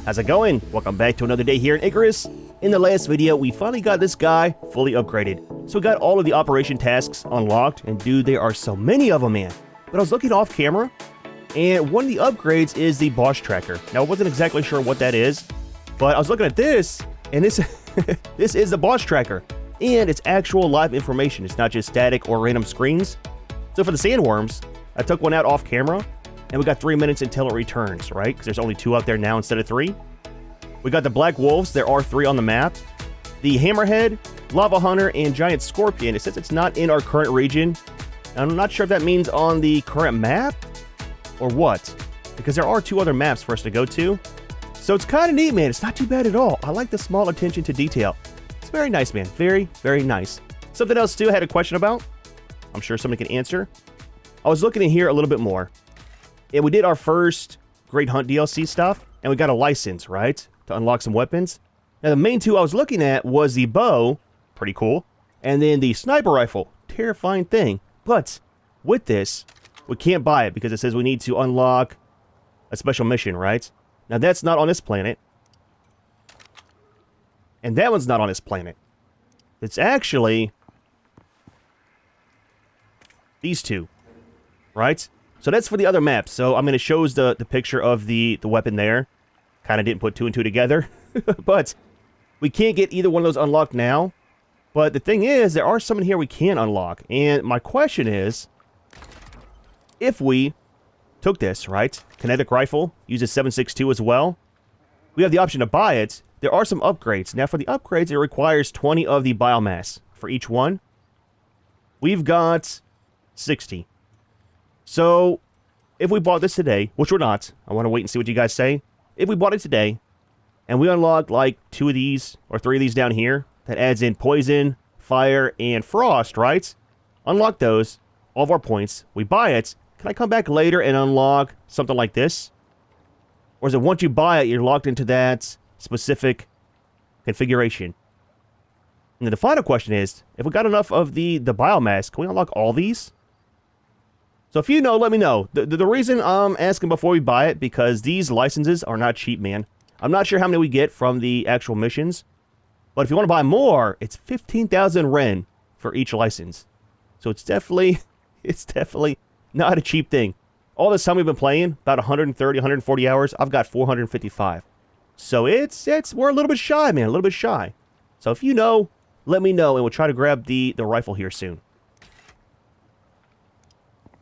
How's it going? Welcome back to another day here in Icarus. In the last video, we finally got this guy fully upgraded. So we got all of the operation tasks unlocked, and dude, there are so many of them, man. But I was looking off camera, and one of the upgrades is the boss tracker. Now, I wasn't exactly sure what that is, but I was looking at this, and this, this is the boss tracker. And it's actual live information. It's not just static or random screens. So for the sandworms, I took one out off camera, and we got 3 minutes until it returns, right? Because there's only 2 out there now instead of 3. We got the black wolves. There are 3 on the map. The hammerhead, lava hunter, and giant scorpion. It says it's not in our current region. I'm not sure if that means on the current map or what, because there are 2 other maps for us to go to. So it's kind of neat, man. It's not too bad at all. I like the small attention to detail. It's very nice, man. Very, very nice. Something else, too, I had a question about. I'm sure somebody can answer. I was looking in here a little bit more. And we did our first Great Hunt DLC stuff, and we got a license, right, to unlock some weapons. Now, the main 2 I was looking at was the bow, pretty cool, and then the sniper rifle, terrifying thing. But with this, we can't buy it because it says we need to unlock a special mission, right? Now, that's not on this planet. And that one's not on this planet. It's actually these 2, right? So that's for the other maps. So I'm going to show us the picture of the weapon there. Kind of didn't put 2 and 2 together. But we can't get either one of those unlocked now. But the thing is, there are some in here we can unlock. And my question is, if we took this, right? Kinetic rifle, uses 7.62 as well. We have the option to buy it. There are some upgrades. Now, for the upgrades, it requires 20 of the biomass for each one. We've got 60. So, if we bought this today, which we're not, I want to wait and see what you guys say. If we bought it today, and we unlocked like 2 of these, or 3 of these down here, that adds in poison, fire, and frost, right? Unlock those, all of our points, we buy it. Can I come back later and unlock something like this? Or is it once you buy it, you're locked into that specific configuration? And then the final question is, if we got enough of the biomass, can we unlock all these? So if you know, let me know. The reason I'm asking before we buy it, because these licenses are not cheap, man. I'm not sure how many we get from the actual missions. But if you want to buy more, it's 15,000 Ren for each license. So it's definitely not a cheap thing. All this time we've been playing, about 130, 140 hours, I've got 455. So we're a little bit shy, man, a little bit shy. So if you know, let me know, and we'll try to grab the rifle here soon.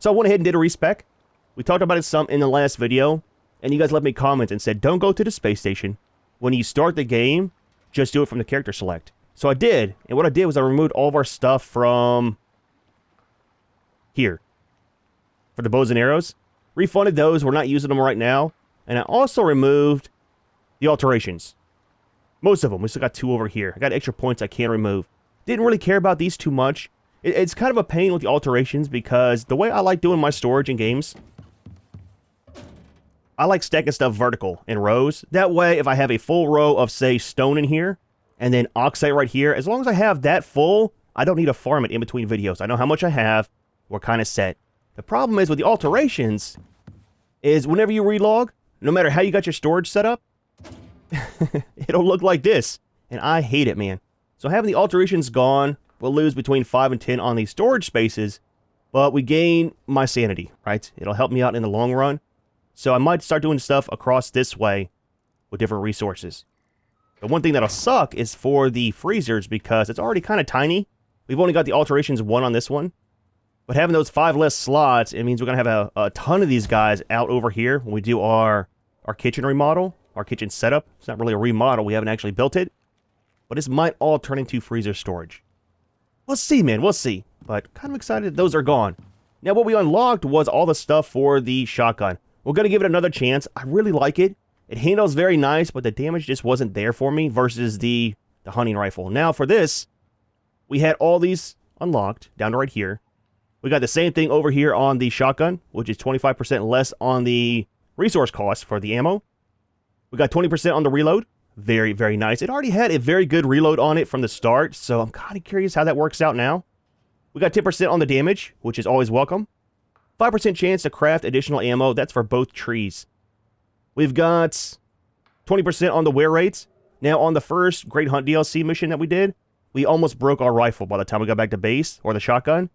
So I went ahead and did a respec. We talked about it some in the last video, and you guys left me comments and said, don't go to the space station. When you start the game, just do it from the character select. So I did, and what I did was I removed all of our stuff from here for the bows and arrows. Refunded those, we're not using them right now. And I also removed the alterations. Most of them, we still got 2 over here. I got extra points I can't remove. Didn't really care about these too much. It's kind of a pain with the alterations because the way I like doing my storage in games, I like stacking stuff vertical in rows. That way, if I have a full row of, say, stone in here, and then oxide right here, as long as I have that full, I don't need to farm it in between videos. I know how much I have. We're kind of set. The problem is with the alterations is whenever you relog, no matter how you got your storage set up, it'll look like this. And I hate it, man. So having the alterations gone, we'll lose between 5 and 10 on these storage spaces, but we gain my sanity, right? It'll help me out in the long run. So I might start doing stuff across this way with different resources. The one thing that'll suck is for the freezers because it's already kind of tiny. We've only got the alterations 1 on this one. But having those 5 less slots, it means we're going to have a ton of these guys out over here when we do our kitchen remodel, our kitchen setup. It's not really a remodel. We haven't actually built it. But this might all turn into freezer storage. We'll see, man. We'll see. But kind of excited that those are gone. Now, what we unlocked was all the stuff for the shotgun. We're going to give it another chance. I really like it. It handles very nice, but the damage just wasn't there for me versus the hunting rifle. Now, for this, we had all these unlocked down to right here. We got the same thing over here on the shotgun, which is 25% less on the resource cost for the ammo. We got 20% on the reload. Very, very nice. It already had a very good reload on it from the start, so I'm kind of curious how that works out now. We got 10% on the damage, which is always welcome. 5% chance to craft additional ammo. That's for both trees. We've got 20% on the wear rates. Now, on the first Great Hunt DLC mission that we did, we almost broke our rifle by the time we got back to base, or the shotgun.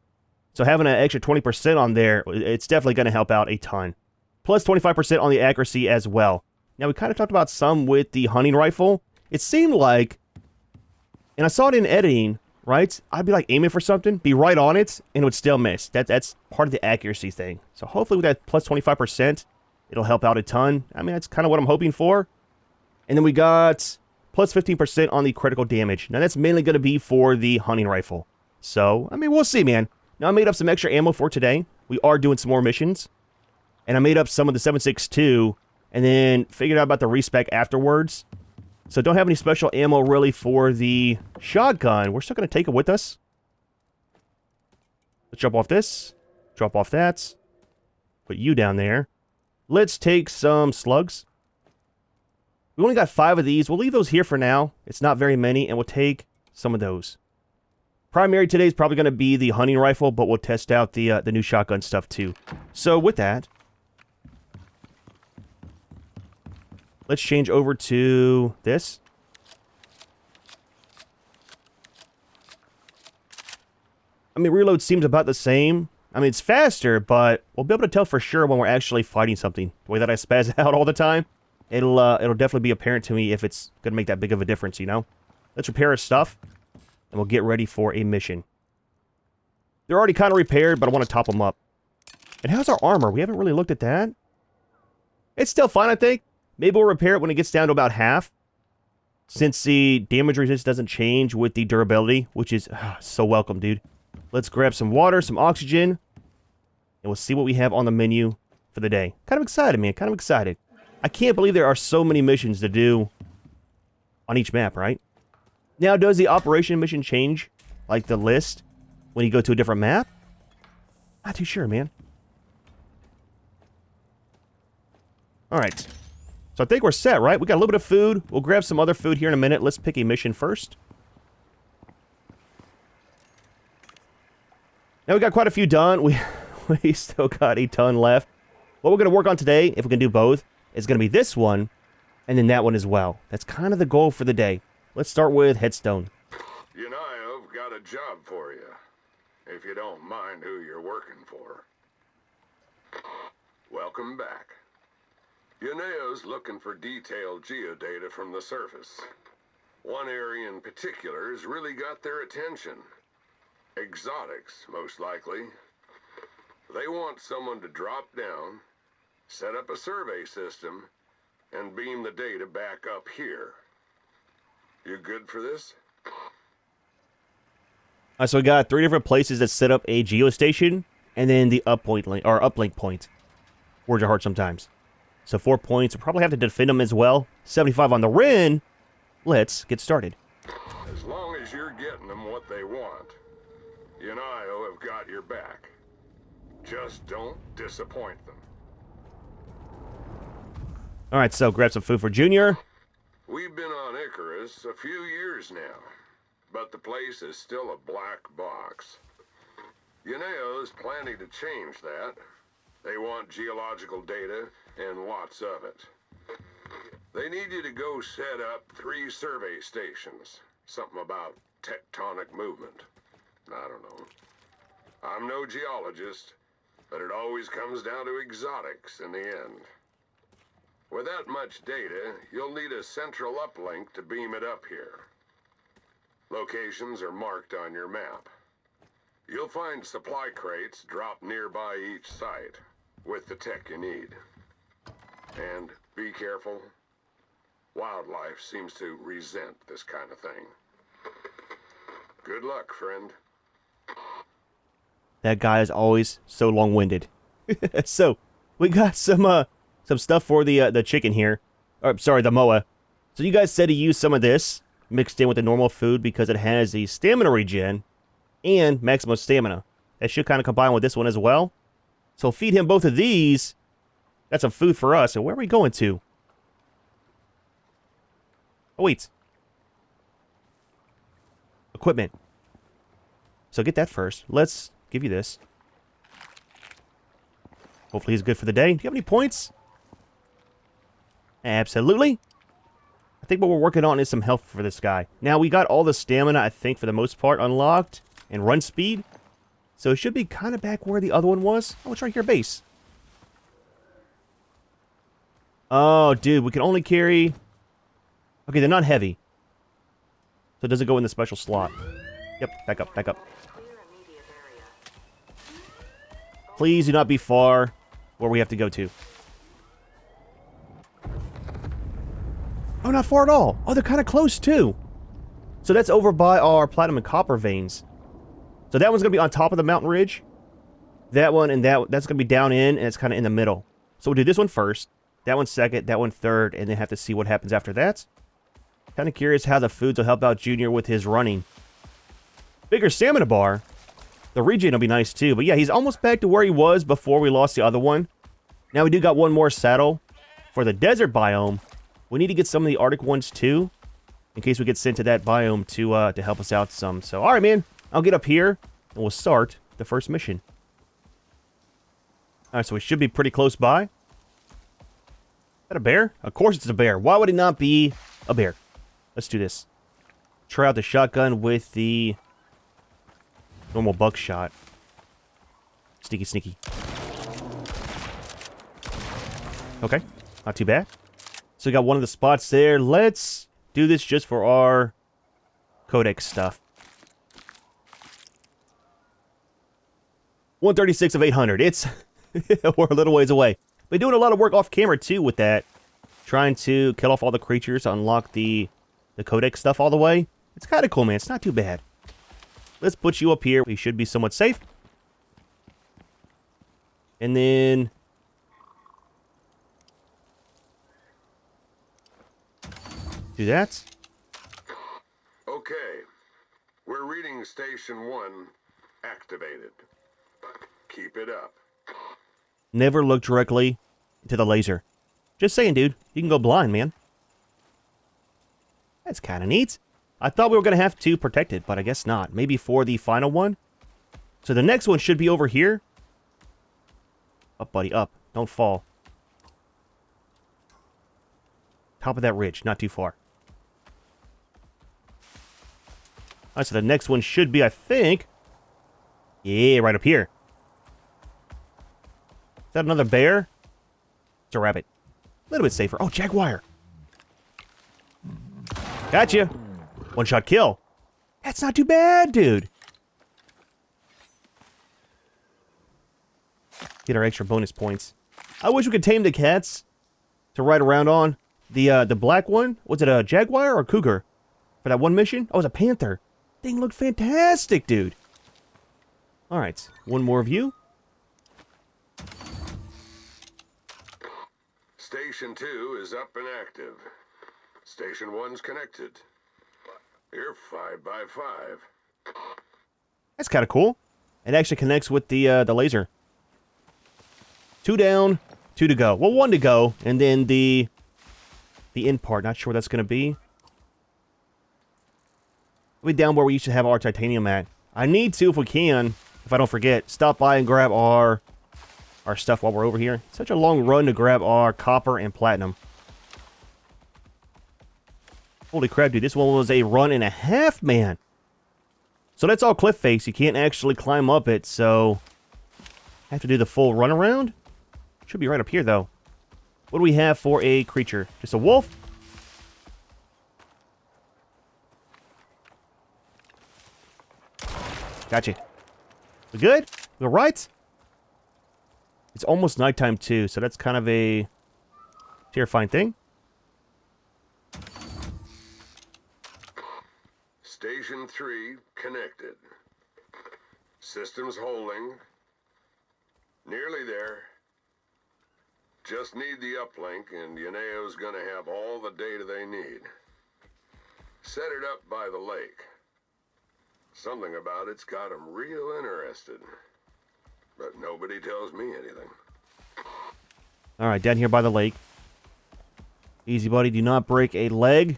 So having an extra 20% on there, it's definitely going to help out a ton. Plus 25% on the accuracy as well. Now, we kind of talked about some with the hunting rifle. It seemed like, and I saw it in editing, right? I'd be like aiming for something, be right on it, and it would still miss. That's part of the accuracy thing. So hopefully with that plus 25%, it'll help out a ton. I mean, that's kind of what I'm hoping for. And then we got plus 15% on the critical damage. Now, that's mainly going to be for the hunting rifle. So, I mean, we'll see, man. Now, I made up some extra ammo for today. We are doing some more missions. And I made up some of the 7.62, and then figured out about the respec afterwards. So don't have any special ammo really for the shotgun. We're still going to take it with us. Let's drop off this. Drop off that. Put you down there. Let's take some slugs. We only got 5 of these. We'll leave those here for now. It's not very many, and we'll take some of those. Primary today is probably going to be the hunting rifle, but we'll test out the new shotgun stuff too. So with that, let's change over to this. I mean, reload seems about the same. I mean, it's faster, but we'll be able to tell for sure when we're actually fighting something. The way that I spaz out all the time, it'll definitely be apparent to me if it's going to make that big of a difference, you know? Let's repair our stuff, and we'll get ready for a mission. They're already kind of repaired, but I want to top them up. And how's our armor? We haven't really looked at that. It's still fine, I think. Maybe we'll repair it when it gets down to about half. Since the damage resist doesn't change with the durability, which is so welcome, dude. Let's grab some water, some oxygen, and we'll see what we have on the menu for the day. Kind of excited, man. Kind of excited. I can't believe there are so many missions to do on each map, right? Now, does the operation mission change, like the list, when you go to a different map? Not too sure, man. Alright. So I think we're set, right? We got a little bit of food. We'll grab some other food here in a minute. Let's pick a mission first. Now we got quite a few done. We still got a ton left. What we're going to work on today, if we can do both, is going to be this one, and then that one as well. That's kind of the goal for the day. Let's start with Headstone. You know, I've got a job for you, if you don't mind who you're working for. Welcome back. Yuneo's looking for detailed geodata from the surface. One area in particular has really got their attention. Exotics, most likely. They want someone to drop down, set up a survey system, and beam the data back up here. You good for this? So we got 3 different places that set up a geostation, and then the uplink point. Words are hard sometimes. So 4 points. We'll probably have to defend them as well. 75 on the Rin. Let's get started. As long as you're getting them what they want, you and I have got your back. Just don't disappoint them. Alright, so grab some food for Junior. We've been on Icarus a few years now, but the place is still a black box. Yuneo's planning to change that. They want geological data and lots of it. They need you to go set up 3 survey stations. Something about tectonic movement. I don't know. I'm no geologist, but it always comes down to exotics in the end. With that much data, you'll need a central uplink to beam it up here. Locations are marked on your map. You'll find supply crates dropped nearby each site, with the tech you need. And be careful. Wildlife seems to resent this kind of thing. Good luck, friend. That guy is always so long-winded. So, we got some stuff for the chicken here. Or, sorry, the moa. So you guys said to use some of this mixed in with the normal food because it has the stamina regen and maximum stamina. That should kind of combine with this one as well. So feed him both of these. That's some food for us. So where are we going to? Oh, wait. Equipment. So get that first. Let's give you this. Hopefully he's good for the day. Do you have any points? Absolutely. I think what we're working on is some health for this guy. Now, we got all the stamina, I think, for the most part, unlocked. And run speed. So it should be kind of back where the other one was. Oh, it's right here, base. Oh, dude, we can only carry... Okay, they're not heavy. So it doesn't go in the special slot. Yep, back up, back up. Please do not be far where we have to go to. Oh, not far at all. Oh, they're kind of close, too. So that's over by our platinum and copper veins. So that one's going to be on top of the mountain ridge. That one and that's going to be down in, and it's kind of in the middle. So we'll do this one first. That one second, that one third, and then have to see what happens after that. Kind of curious how the foods will help out Junior with his running. Bigger stamina bar. The regen will be nice too. But yeah, he's almost back to where he was before we lost the other one. Now we do got one more saddle. For the desert biome, we need to get some of the Arctic ones too. In case we get sent to that biome to help us out some. So, alright man, I'll get up here and we'll start the first mission. Alright, so we should be pretty close by. Is that a bear? Of course it's a bear. Why would it not be a bear? Let's do this. Try out the shotgun with the normal buckshot. Sneaky, sneaky. Okay, not too bad. So we got one of the spots there. Let's do this just for our codex stuff. 136 of 800. It's... we're a little ways away. Been doing a lot of work off camera too with that. Trying to kill off all the creatures to unlock the codex stuff all the way. It's kind of cool, man. It's not too bad. Let's put you up here. We should be somewhat safe. And then... do that. Okay. We're reading Station 1 activated. Keep it up. Never look directly into the laser. Just saying, dude. You can go blind, man. That's kind of neat. I thought we were going to have to protect it, but I guess not. Maybe for the final one. So the next one should be over here. Up, buddy, up. Don't fall. Top of that ridge, not too far. Alright, so the next one should be, I think... yeah, right up here. Is that another bear? It's a rabbit. A little bit safer. Oh, jaguar. Gotcha. One-shot kill. That's not too bad, dude. Get our extra bonus points. I wish we could tame the cats to ride around on. The black one, was it a jaguar or a cougar? For that one mission? Oh, it was a panther. Thing looked fantastic, dude. Alright, one more of you. Station 2 is up and active. Station 1's connected. You're 5 by 5. That's kind of cool. It actually connects with the laser. 2 down, 2 to go. Well, 1 to go, and then the end part. Not sure where that's going to be. We'll be down where we used to have our titanium at. I need to, if we can, if I don't forget, stop by and grab our stuff while we're over here. Such a long run to grab our copper and platinum. Holy crap, dude. This one was a run and a half, man. So that's all cliff face. You can't actually climb up it, so... have to do the full run around. Should be right up here, though. What do we have for a creature? Just a wolf? Gotcha. We good? We all right? It's almost nighttime, too, so that's kind of a terrifying thing. Station 3 connected. Systems holding. Nearly there. Just need the uplink, and Yuneo's gonna have all the data they need. Set it up by the lake. Something about it's got them real interested. But nobody tells me anything. Alright, down here by the lake. Easy, buddy. Do not break a leg.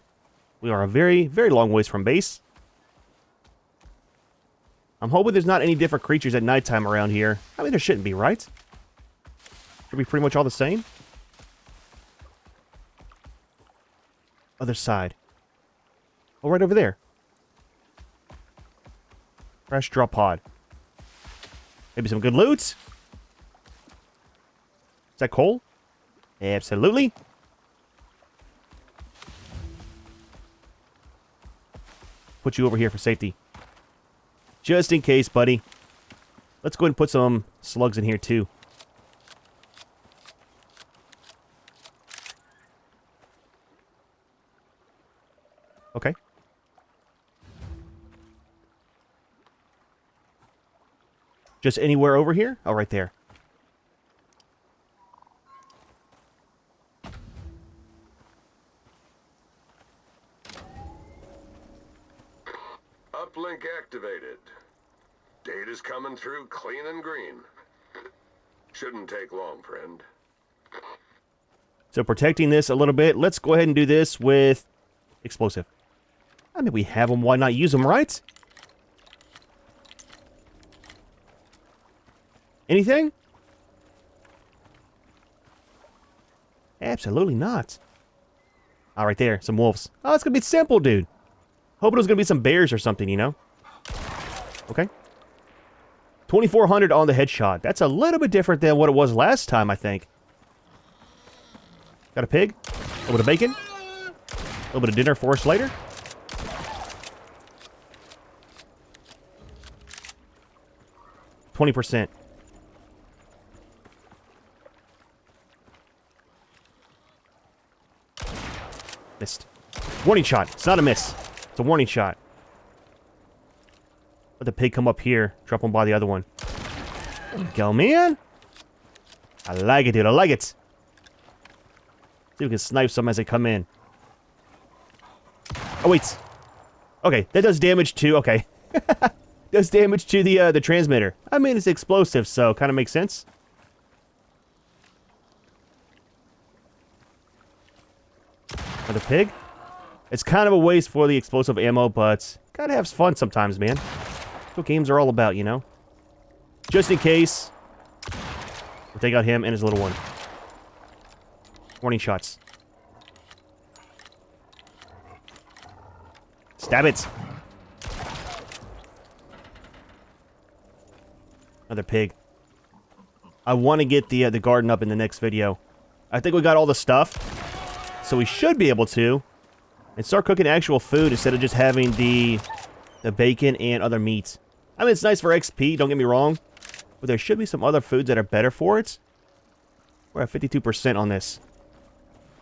We are a very, very long ways from base. I'm hoping there's not any different creatures at nighttime around here. I mean, there shouldn't be, right? Should be pretty much all the same. Other side. Oh, right over there. Fresh drop pod. Maybe some good loot. Is that coal? Absolutely. Put you over here for safety. Just in case, buddy. Let's go ahead and put some slugs in here, too. Okay. Just anywhere over here? Oh, right there. Uplink activated. Data's coming through clean and green. Shouldn't take long, friend. So protecting this a little bit. Let's go ahead and do this with explosive. I mean, we have them. Why not use them, right? Anything? Absolutely not. All right, there. Some wolves. Oh, it's going to be simple, dude. Hoping it was going to be some bears or something, you know? Okay. 2,400 on the headshot. That's a little bit different than what it was last time, I think. Got a pig. A little bit of bacon. A little bit of dinner for us later. %. Missed. Warning shot. It's not a miss. It's a warning shot. Let the pig come up here. Drop one by the other one. Go, man. I like it, dude. I like it. See if we can snipe some as they come in. Oh, wait. Okay, that does damage to... Okay. Does damage to the transmitter. I mean, it's explosive, so kind of makes sense. Another pig. It's kind of a waste for the explosive ammo, but gotta have fun sometimes, man. That's what games are all about, you know? Just in case. We'll take out him and his little one. Warning shots. Stab it. Another pig. I want to get the garden up in the next video. I think we got all the stuff, so we should be able to, and start cooking actual food instead of just having the bacon and other meats. I mean, it's nice for XP, don't get me wrong, but there should be some other foods that are better for it. We're at 52% on this.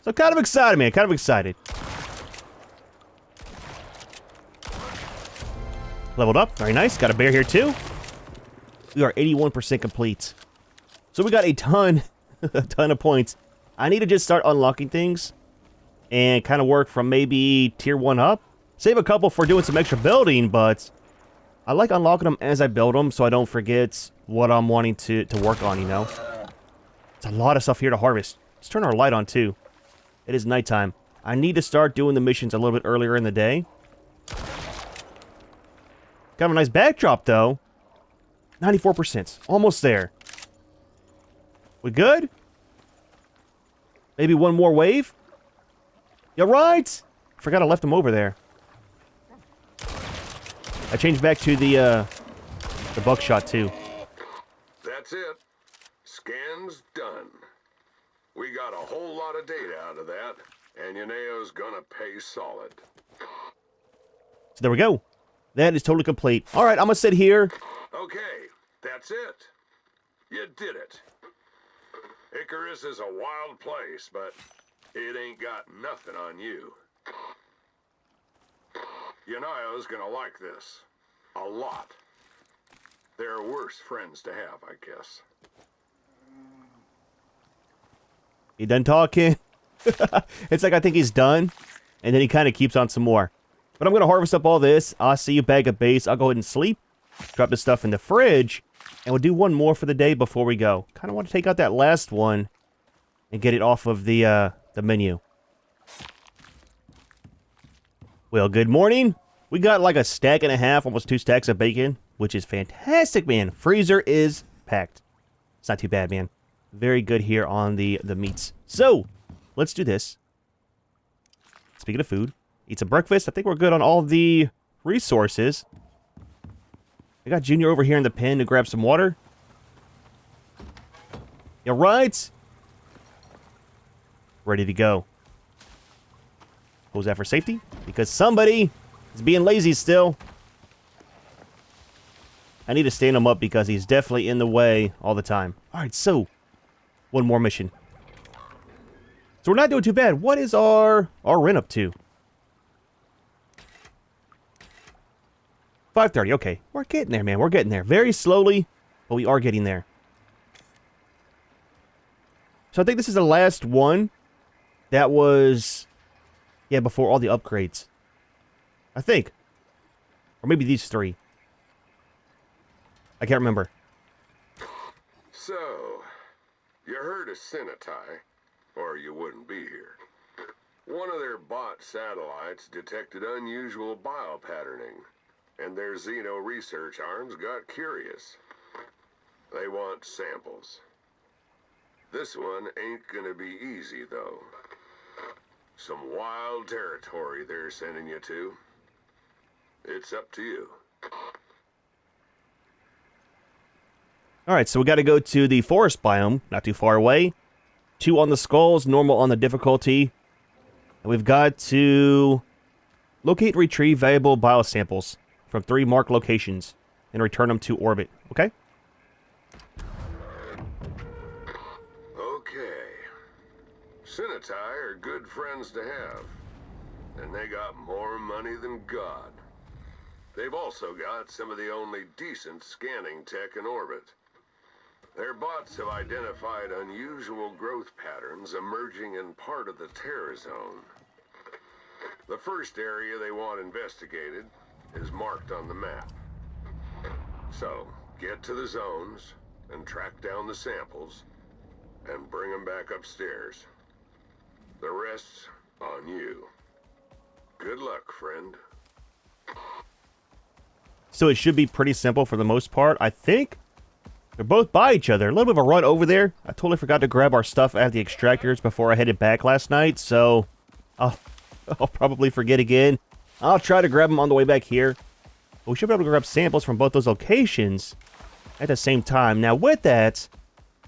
So kind of excited, man. Kind of excited. Leveled up. Very nice. Got a bear here, too. We are 81% complete. So we got a ton of points. I need to just start unlocking things and kind of work from maybe tier 1 up. Save a couple for doing some extra building, but I like unlocking them as I build them so I don't forget what I'm wanting to work on, you know? It's a lot of stuff here to harvest. Let's turn our light on, too. It is nighttime. I need to start doing the missions a little bit earlier in the day. Got a nice backdrop, though. 94%. Almost there. We good? Maybe one more wave? You right? Forgot I left them over there. I changed back to the buckshot, too. That's it. Scan's done. We got a whole lot of data out of that, and Yuneo's gonna pay solid. So there we go. That is totally complete. All right, I'm gonna sit here. Okay, that's it. You did it. Icarus is a wild place, but it ain't got nothing on you. Yuneo's gonna like this. A lot. They're worse friends to have, I guess. He done talking. It's like I think he's done. And then he kind of keeps on some more. But I'm going to harvest up all this. I'll see you back at base. I'll go ahead and sleep. Drop this stuff in the fridge. And we'll do one more for the day before we go. Kind of want to take out that last one. And get it off of the menu. Well, good morning. We got like a stack and a half, almost 2 stacks of bacon. Which is fantastic, man. Freezer is packed. It's not too bad, man. Very good here on the meats. So, let's do this. speaking of food, eat some breakfast. I think we're good on all the resources. I got Junior over here in the pen to grab some water. You right? Ready to go. Close that for safety, because somebody is being lazy still. I need to stand him up because he's definitely in the way all the time. Alright, so one more mission. So we're not doing too bad. What is our rent up to? 5:30. Okay, we're getting there, man. We're getting there. Very slowly, but we are getting there. So I think this is the last one that was, yeah, before all the upgrades. I think. Or maybe these three. I can't remember. So, you heard of Cenotai, or you wouldn't be here. One of their bot satellites detected unusual biopatterning, and their Xeno research arms got curious. They want samples. This one ain't gonna be easy, though. Some wild territory they're sending you to. It's up to you. Alright, so we got to go to the forest biome, not too far away. 2 on the skulls, normal on the difficulty. And we've got to locate and retrieve valuable biosamples from 3 marked locations and return them to orbit. Okay? Okay. Cenotai are good friends to have. And they got more money than God. They've also got some of the only decent scanning tech in orbit. Their bots have identified unusual growth patterns emerging in part of the Terra Zone. The first area they want investigated is marked on the map. So, get to the zones and track down the samples and bring them back upstairs. The rest's on you. Good luck, friend. So it should be pretty simple for the most part. I think they're both by each other. A little bit of a run over there. I totally forgot to grab our stuff out of the extractors before I headed back last night, so I'll probably forget again. I'll try to grab them on the way back here. But we should be able to grab samples from both those locations at the same time. Now, with that,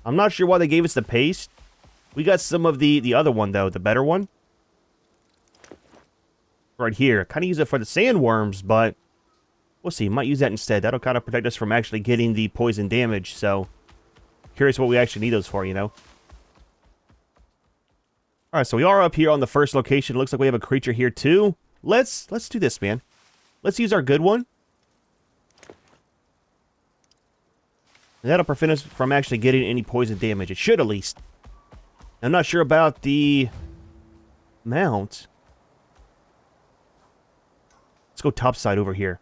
I'm not sure why they gave us the paste. We got some of the other one, though, the better one. Right here. Kind of use it for the sandworms, but we'll see. Might use that instead. That'll kind of protect us from actually getting the poison damage. So, curious what we actually need those for, you know? Alright, so we are up here on the first location. Looks like we have a creature here, too. Let's do this, man. Let's use our good one. And that'll prevent us from actually getting any poison damage. It should, at least. I'm not sure about the mount. Let's go topside over here.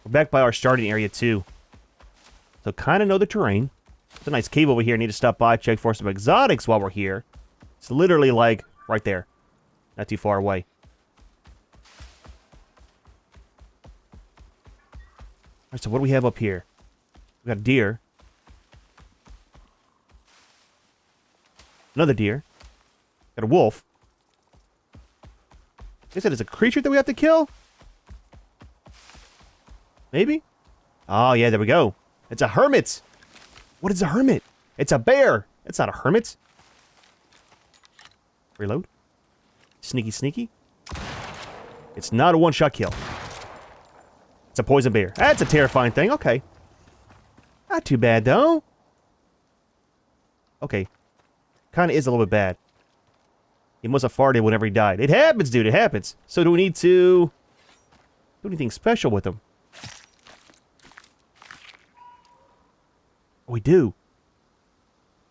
We're back by our starting area, too. So, kind of know the terrain. It's a nice cave over here. Need to stop by, check for some exotics while we're here. It's literally, like, right there. Not too far away. Alright, so what do we have up here? We got a deer. Another deer. Got a wolf. They said it's a creature that we have to kill? Maybe? Oh, yeah, there we go. It's a hermit. What is a hermit? It's a bear. It's not a hermit. Reload. Sneaky, sneaky. It's not a one-shot kill. It's a poison bear. That's a terrifying thing. Okay. Not too bad, though. Okay. Kind of is a little bit bad. He must have farted whenever he died. It happens, dude. It happens. So do we need to do anything special with him? We do.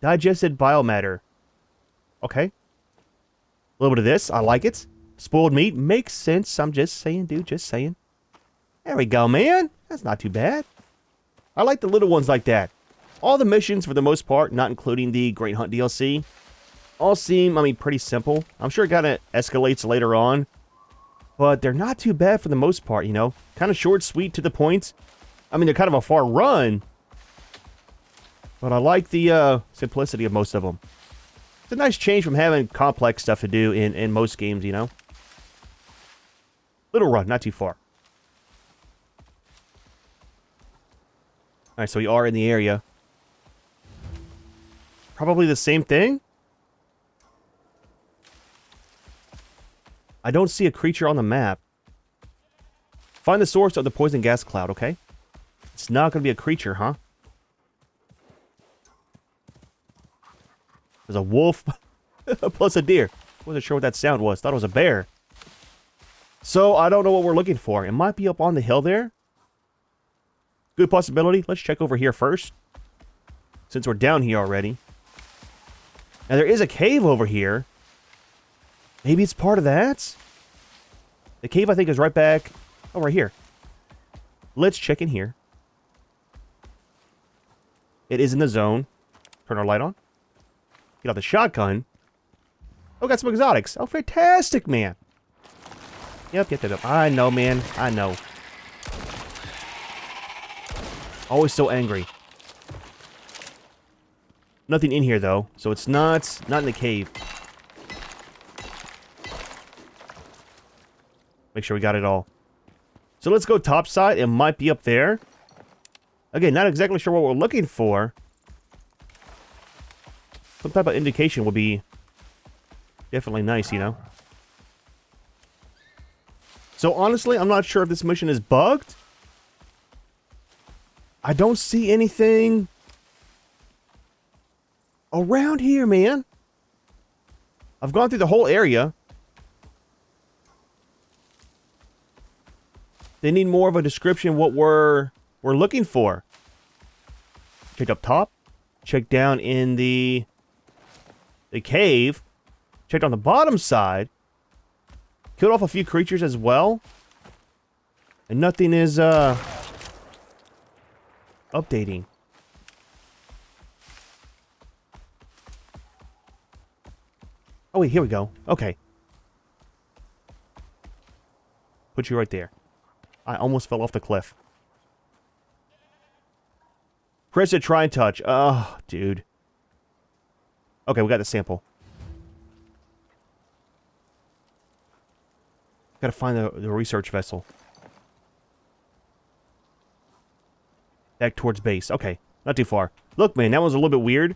Digested biomatter. Okay. A little bit of this. I like it. Spoiled meat. Makes sense. I'm just saying, dude. Just saying. There we go, man. That's not too bad. I like the little ones like that. All the missions, for the most part, not including the Great Hunt DLC, all seem, I mean, pretty simple. I'm sure it kind of escalates later on. But they're not too bad for the most part, you know. Kind of short, sweet, to the point. I mean, they're kind of a far run. But I like the simplicity of most of them. It's a nice change from having complex stuff to do in most games, you know. Little run, not too far. Alright, so we are in the area. Probably the same thing? I don't see a creature on the map. Find the source of the poison gas cloud, okay? It's not going to be a creature, huh? There's a wolf plus a deer. Wasn't sure what that sound was. Thought it was a bear. So, I don't know what we're looking for. It might be up on the hill there. Good possibility. Let's check over here first. Since we're down here already. Now, there is a cave over here. Maybe it's part of that? The cave, I think, is right back... Oh, right here. Let's check in here. It is in the zone. Turn our light on. Get out the shotgun. Oh, got some exotics. Oh, fantastic, man. Yep. I know, man. I know. Always so angry. Nothing in here, though. So it's not in the cave. Make sure we got it all. So let's go topside. It might be up there. Again, not exactly sure what we're looking for. Some type of indication would be definitely nice, you know? So honestly, I'm not sure if this mission is bugged. I don't see anything around here, man. I've gone through the whole area. They need more of a description what we're looking for. Check up top. Check down in the cave. Checked on the bottom side. Killed off a few creatures as well. And nothing is updating. Oh wait, here we go. Okay. Put you right there. I almost fell off the cliff. Press it, try and touch. Oh, dude. Okay, we got the sample. Gotta find the research vessel. Back towards base. Okay, not too far. Look, man, that was a little bit weird.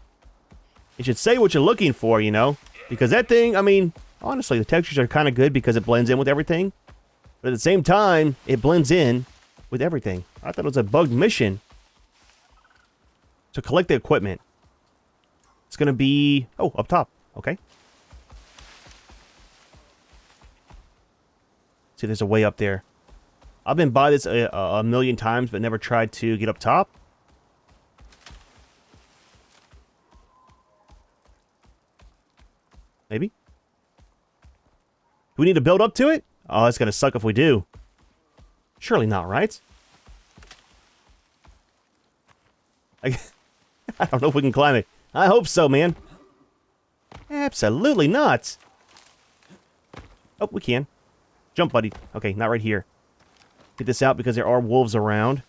You should say what you're looking for, you know? Because that thing, I mean, honestly, the textures are kind of good because it blends in with everything. But at the same time, it blends in with everything. I thought it was a bugged mission. So collect the equipment. It's going to be... Oh, up top. Okay. See, there's a way up there. I've been by this a million times, but never tried to get up top. Maybe? Do we need to build up to it? Oh, it's going to suck if we do. Surely not, right? I don't know if we can climb it. I hope so, man. Absolutely not. Oh, we can. Jump, buddy. Okay, not right here. Get this out because there are wolves around.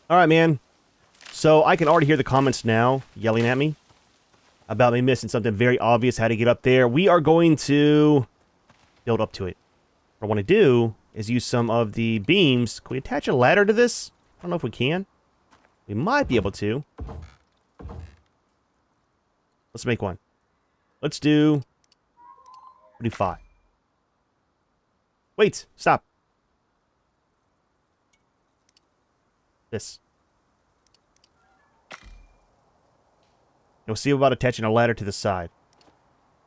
Alright, man. So, I can already hear the comments now yelling at me about me missing something very obvious, how to get up there. We are going to build up to it. What I want to do is use some of the beams. Can we attach a ladder to this? I don't know if we can. We might be able to. Let's make one. Let's do 45. Wait, stop. This. You'll see about attaching a ladder to the side.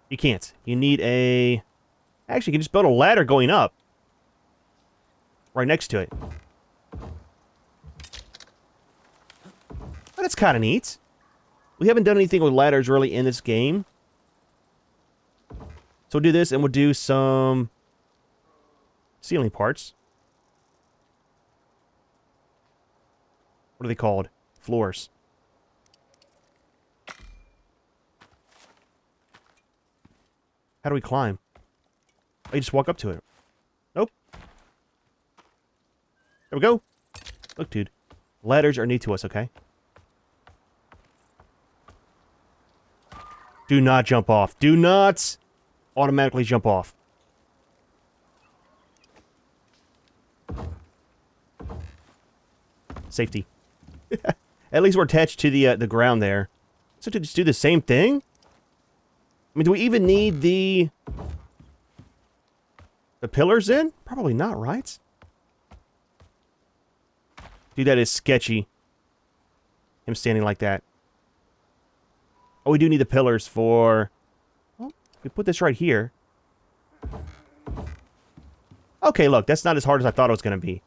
You can't. You need a... Actually, you can just build a ladder going up. Right next to it. But it's kind of neat. We haven't done anything with ladders really in this game. So we'll do this and we'll do some ceiling parts. What are they called? Floors. How do we climb? Oh, you just walk up to it. Nope. There we go. Look, dude. Ladders are new to us, okay? Do not jump off. Do not automatically jump off. safety. At least we're attached to the ground there. So to just do the same thing? I mean, do we even need the pillars in? Probably not, right? Dude, that is sketchy. Him standing like that. Oh, we do need the pillars for... Well, if we put this right here. Okay, look, that's not as hard as I thought it was going to be.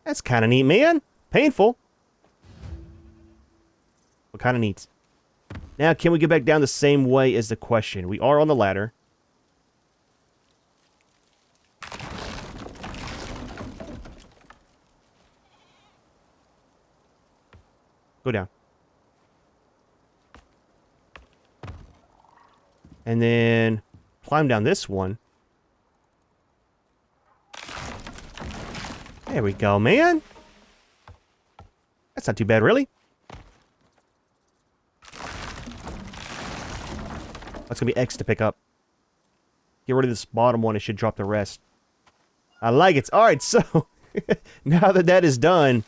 That's kind of neat, man. Painful. But kind of neat. Now, can we get back down the same way is the question. We are on the ladder. Go down. And then climb down this one. There we go, man. That's not too bad, really. That's going to be X to pick up. Get rid of this bottom one. It should drop the rest. I like it. All right, so now that that is done,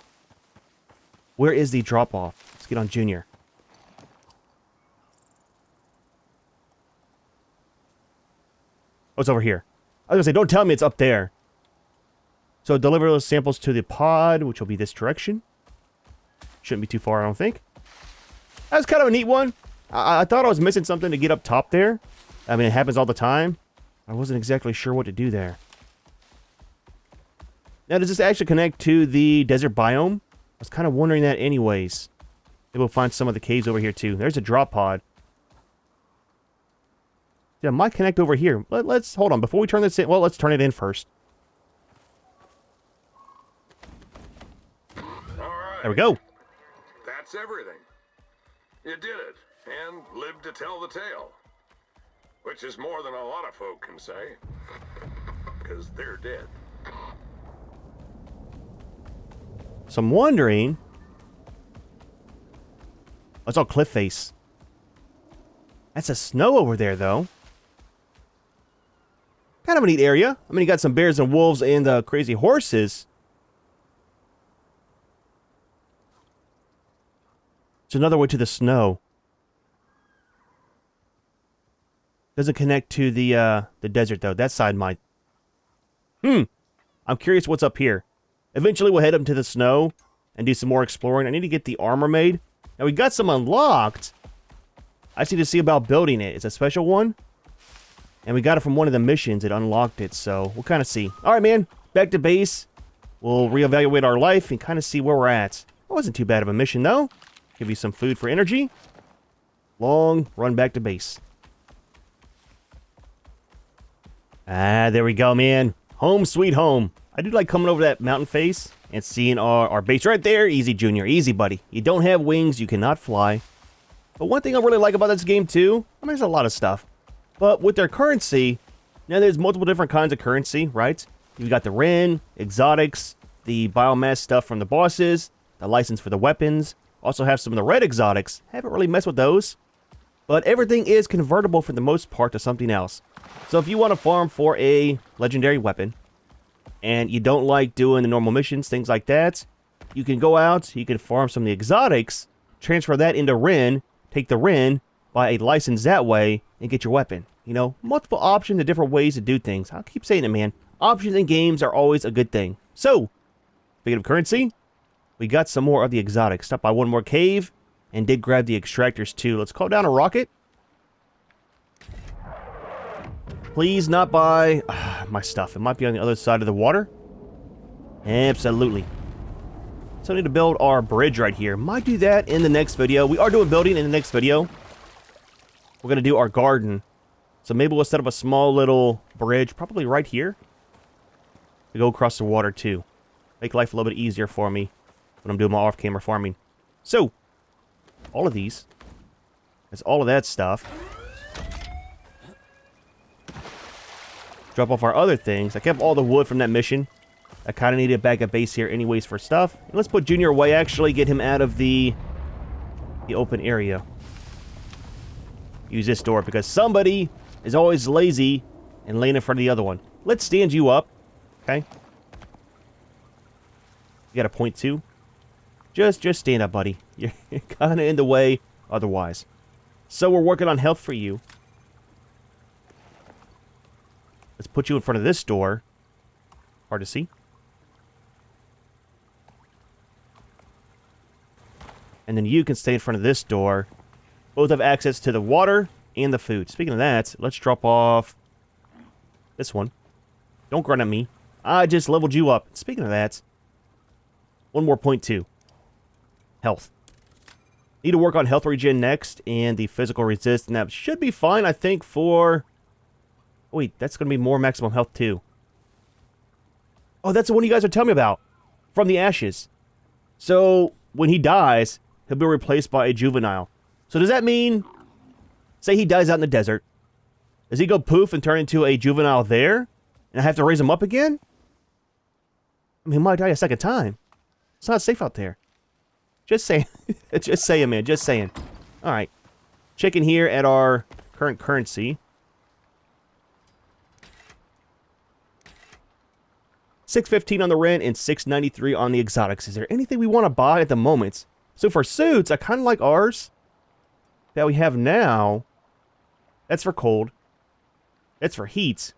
where is the drop-off? Let's get on Junior. Oh, it's over here. I was going to say, don't tell me it's up there. So deliver those samples to the pod, which will be this direction. Shouldn't be too far, I don't think. That's kind of a neat one. I thought I was missing something to get up top there. I mean, it happens all the time. I wasn't exactly sure what to do there. Now, does this actually connect to the desert biome? I was kind of wondering that anyways. Maybe we'll find some of the caves over here too. There's a drop pod. Yeah, it might connect over here. Let's hold on. Before we turn this in, well, let's turn it in first. All right. There we go. That's everything. You did it, and lived to tell the tale. Which is more than a lot of folk can say. Because they're dead. So I'm wondering... Oh, it's all cliff face. That's a snow over there, though. Kind of a neat area. I mean, you got some bears and wolves and crazy horses. It's another way to the snow. Doesn't connect to the desert, though. That side might. I'm curious what's up here. Eventually, we'll head up to the snow and do some more exploring. I need to get the armor made. Now, we got some unlocked. I just need to see about building it. It's a special one. And we got it from one of the missions. It unlocked it, so we'll kind of see. All right, man. Back to base. We'll reevaluate our life and kind of see where we're at. It wasn't too bad of a mission, though. Give you some food for energy. Long run back to base. Ah, there we go, man. Home sweet home. I do like coming over that mountain face and seeing our base right there. Easy, Junior. Easy, buddy. You don't have wings. You cannot fly. But one thing I really like about this game, too, I mean, there's a lot of stuff. But with their currency, now there's multiple different kinds of currency, right? You've got the Ren, exotics, the biomass stuff from the bosses, the license for the weapons. Also have some of the red exotics. Haven't really messed with those. But everything is convertible for the most part to something else. So if you want to farm for a legendary weapon, and you don't like doing the normal missions, things like that, you can go out, you can farm some of the exotics, transfer that into Ren, take the Ren, buy a license that way, and get your weapon. You know, multiple options and different ways to do things. I'll keep saying it, man. Options in games are always a good thing. So, speaking of currency, we got some more of the exotics. Stopped by one more cave, and did grab the extractors too. Let's call down a rocket. Please not buy my stuff. It might be on the other side of the water. Absolutely. So I need to build our bridge right here. Might do that in the next video. We are doing building in the next video. We're going to do our garden. So maybe we'll set up a small little bridge, probably right here, to go across the water too. Make life a little bit easier for me when I'm doing my off-camera farming. So, all of these. That's all of that stuff. Drop off our other things. I kept all the wood from that mission. I kind of needed to back up base here anyways for stuff. And let's put Junior away, actually. Get him out of the open area. Use this door because somebody is always lazy and laying in front of the other one. Let's stand you up. Okay. You got a point two? Just stand up, buddy. You're kind of in the way otherwise. So we're working on health for you. Let's put you in front of this door. Hard to see. And then you can stay in front of this door. Both have access to the water and the food. Speaking of that, let's drop off this one. Don't grunt at me. I just leveled you up. Speaking of that, one more point two. Health. Need to work on health regen next and the physical resist. And that should be fine, I think, for... Oh, wait, that's going to be more maximum health, too. Oh, that's the one you guys are telling me about. From the ashes. So, when he dies, he'll be replaced by a juvenile. So does that mean... Say he dies out in the desert. Does he go poof and turn into a juvenile there? And I have to raise him up again? I mean, he might die a second time. It's not safe out there. Just saying. Just saying, man. Just saying. Alright. Checking here at our current currency. $6.15 on the rent and $6.93 on the exotics. Is there anything we want to buy at the moment? So for suits, I kind of like ours that we have now. That's for cold. That's for heat.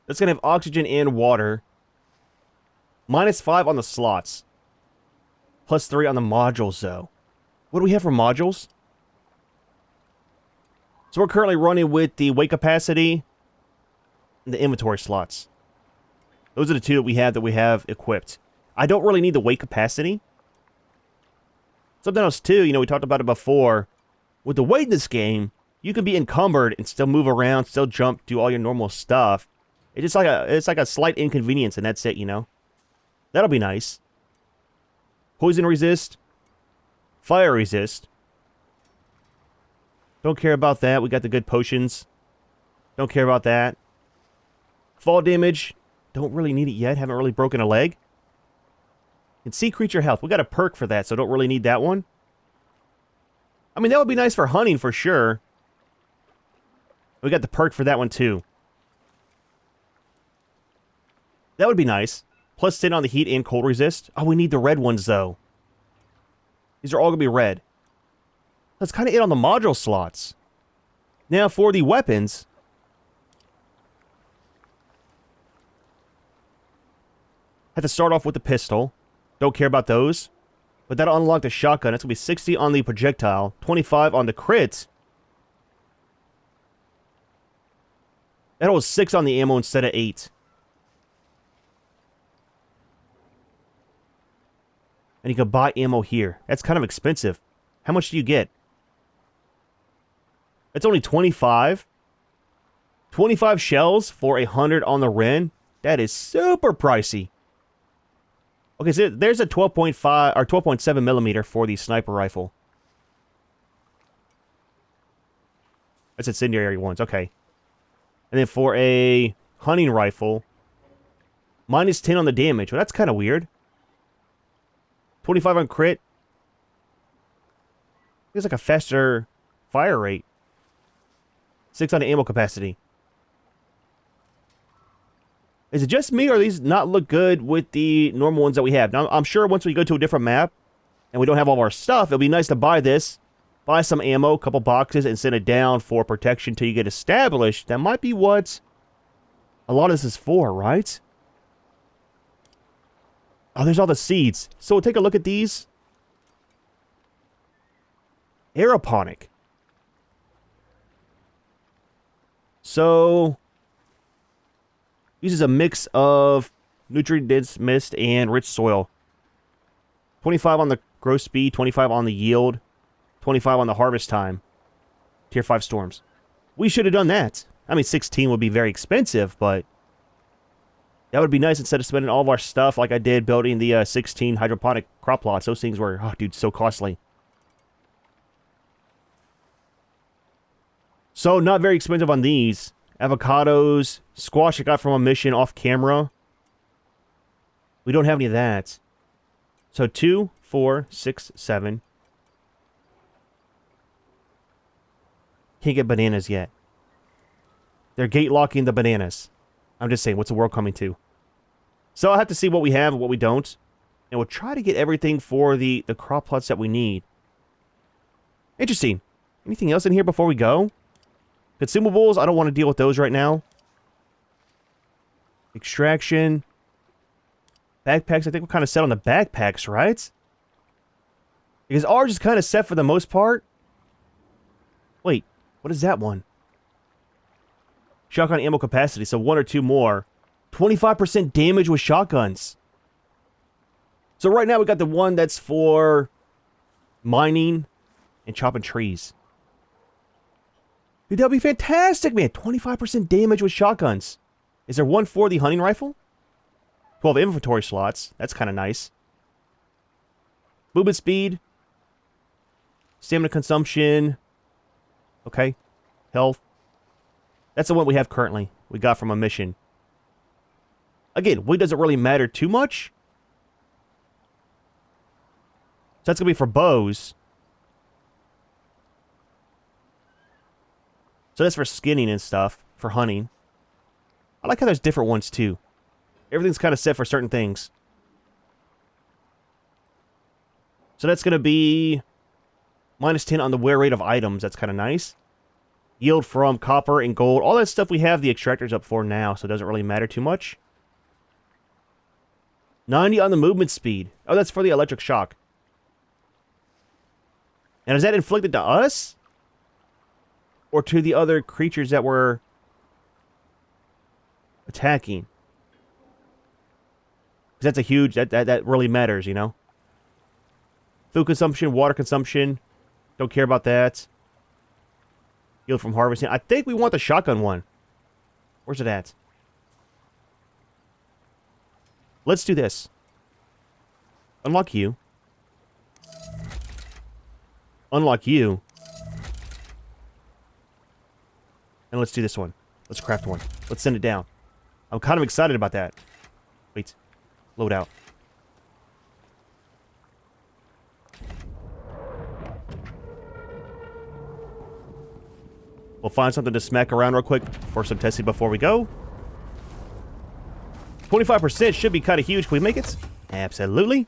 That's going to have oxygen and water. -5 on the slots. +3 on the modules, though. What do we have for modules? So we're currently running with the weight capacity and the inventory slots. Those are the two that we have equipped. I don't really need the weight capacity. Something else, too, you know, we talked about it before. With the weight in this game, you can be encumbered and still move around, still jump, do all your normal stuff. It's like a slight inconvenience, and that's it, you know? That'll be nice. Poison resist. Fire resist. Don't care about that. We got the good potions. Don't care about that. Fall damage. Don't really need it yet. Haven't really broken a leg. And see creature health. We got a perk for that, so don't really need that one. I mean, that would be nice for hunting for sure. We got the perk for that one too. That would be nice. +10 on the heat and cold resist. Oh, we need the red ones, though. These are all going to be red. That's kind of it on the module slots. Now, for the weapons... Have to start off with the pistol. Don't care about those. But that'll unlock the shotgun. That's going to be 60 on the projectile. 25 on the crit. That was 6 on the ammo instead of 8. And you can buy ammo here. That's kind of expensive. How much do you get? It's only 25. 25 shells for 100 on the Ren. That is super pricey. Okay, so there's a 12.5 or 12.7 millimeter for the sniper rifle. That's incendiary ones. Okay. And then for a hunting rifle, -10 on the damage. Well, that's kind of weird. 25 on crit. It's like a faster fire rate. 6 on the ammo capacity. Is it just me, or these not look good with the normal ones that we have? Now, I'm sure once we go to a different map, and we don't have all of our stuff, it'll be nice to buy this, buy some ammo, a couple boxes, and send it down for protection till you get established. That might be what a lot of this is for, right? Oh, there's all the seeds. So we'll take a look at these. Aeroponic. So... uses a mix of nutrient-dense mist and rich soil. 25 on the growth speed, 25 on the yield, 25 on the harvest time. Tier 5 storms. We should have done that. I mean, 16 would be very expensive, but that would be nice instead of spending all of our stuff like I did building the 16 hydroponic crop plots. Those things were, oh, dude, so costly. So, not very expensive on these. Avocados, squash I got from a mission off camera. We don't have any of that. So 2, 4, 6, 7. Can't get bananas yet. They're gate locking the bananas. I'm just saying, what's the world coming to? So I'll have to see what we have and what we don't. And we'll try to get everything for the crop plots that we need. Interesting. Anything else in here before we go? Consumables, I don't want to deal with those right now. Extraction. Backpacks, I think we're kind of set on the backpacks, right? Because ours is kind of set for the most part. Wait, what is that one? Shotgun ammo capacity, so 1 or 2 more. 25% damage with shotguns. So right now we got the one that's for mining and chopping trees. Dude, that would be fantastic, man. 25% damage with shotguns. Is there one for the hunting rifle? 12 inventory slots. That's kind of nice. Movement speed. Stamina consumption. Okay. Health. That's the one we have currently. We got from a mission. Again, weight doesn't really matter too much. So that's going to be for bows. So that's for skinning and stuff. For hunting. I like how there's different ones too. Everything's kind of set for certain things. So that's going to be minus 10 on the wear rate of items. That's kind of nice. Yield from copper and gold. All that stuff we have the extractors up for now, so it doesn't really matter too much. 90 on the movement speed. Oh, that's for the electric shock. And is that inflicted to us? Or to the other creatures that were attacking? Because that's a huge... That really matters, you know? Food consumption, water consumption. Don't care about that. Yield from harvesting. I think we want the shotgun one. Where's it at? Let's do this. Unlock you. Unlock you. And let's do this one. Let's craft one. Let's send it down. I'm kind of excited about that. Wait. Load out. We'll find something to smack around real quick for some testing before we go. 25% should be kind of huge. Can we make it? Absolutely.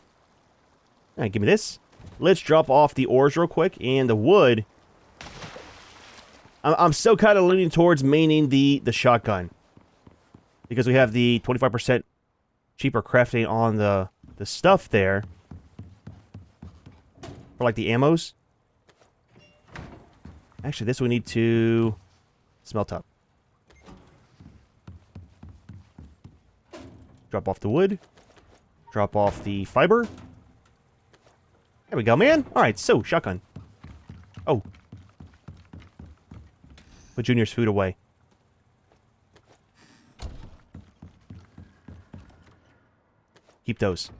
All right, give me this. Let's drop off the ores real quick. And the wood. I'm still kind of leaning towards maining the shotgun. Because we have the 25% cheaper crafting on the stuff there. For like the ammos. Actually, this we need to smelt up. Drop off the wood. Drop off the fiber. There we go, man. Alright, so, shotgun. Oh. Put Junior's food away. Keep those.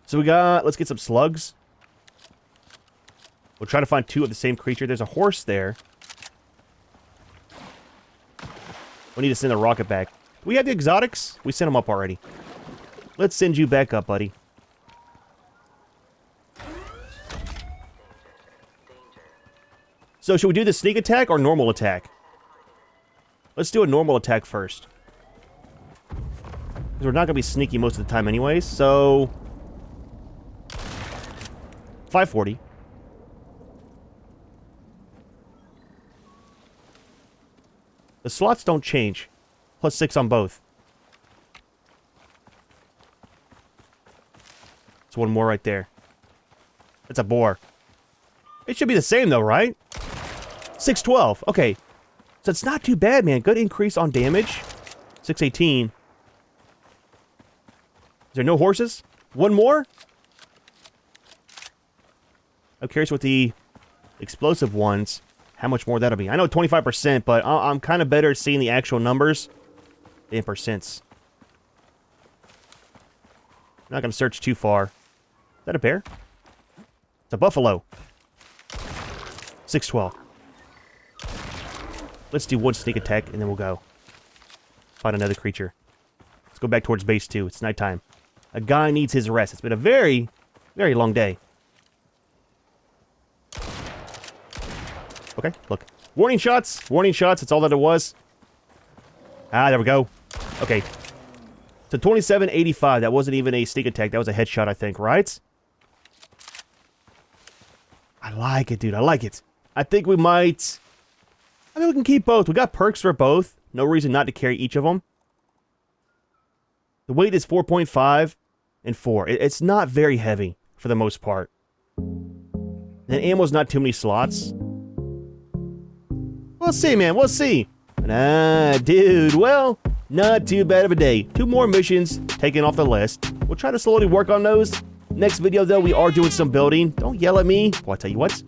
So we got... Let's get some slugs. We'll try to find 2 of the same creature. There's a horse there. We need to send the rocket back. Do we have the exotics? We sent them up already. Let's send you back up, buddy. So, should we do the sneak attack or normal attack? Let's do a normal attack first. Because we're not going to be sneaky most of the time anyways, so... 540. The slots don't change. Plus 6 on both. It's one more right there. That's a boar. It should be the same though, right? 612. Okay. So it's not too bad, man. Good increase on damage. 618. Is there no horses? One more? I'm curious with the explosive ones. How much more that'll be. I know 25%, but I'm kind of better at seeing the actual numbers than percents. I'm not going to search too far. Is that a bear? It's a buffalo. 612. Let's do one sneak attack, and then we'll go. Find another creature. Let's go back towards base 2. It's nighttime. A guy needs his rest. It's been a very, very long day. Okay, look. Warning shots. Warning shots. That's all that it was. Ah, there we go. Okay. So 2785. That wasn't even a sneak attack. That was a headshot, I think, right? I like it, dude. I like it. I think we might... I mean, we can keep both. We got perks for both. No reason not to carry each of them. The weight is 4.5 and 4. It's not very heavy for the most part. And ammo's not too many slots. We'll see, man. We'll see. Dude. Well, not too bad of a day. 2 more missions taken off the list. We'll try to slowly work on those. Next video, though, we are doing some building. Don't yell at me. Well, I'll tell you what.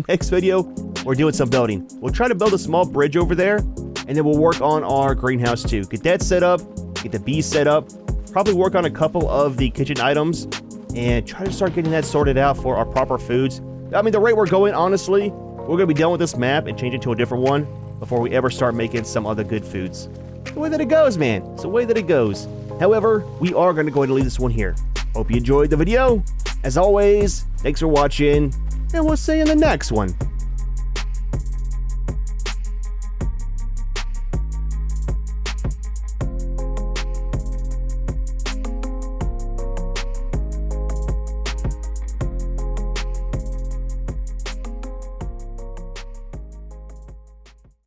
Next video, we're doing some building. We'll try to build a small bridge over there, and then we'll work on our greenhouse too. Get that set up, get the bees set up, probably work on a couple of the kitchen items, and try to start getting that sorted out for our proper foods. I mean, the rate we're going, honestly, we're going to be done with this map and change it to a different one before we ever start making some other good foods. It's the way that it goes, man. It's the way that it goes. However, we are going to go ahead and leave this one here. Hope you enjoyed the video. As always, thanks for watching, and we'll see you in the next one.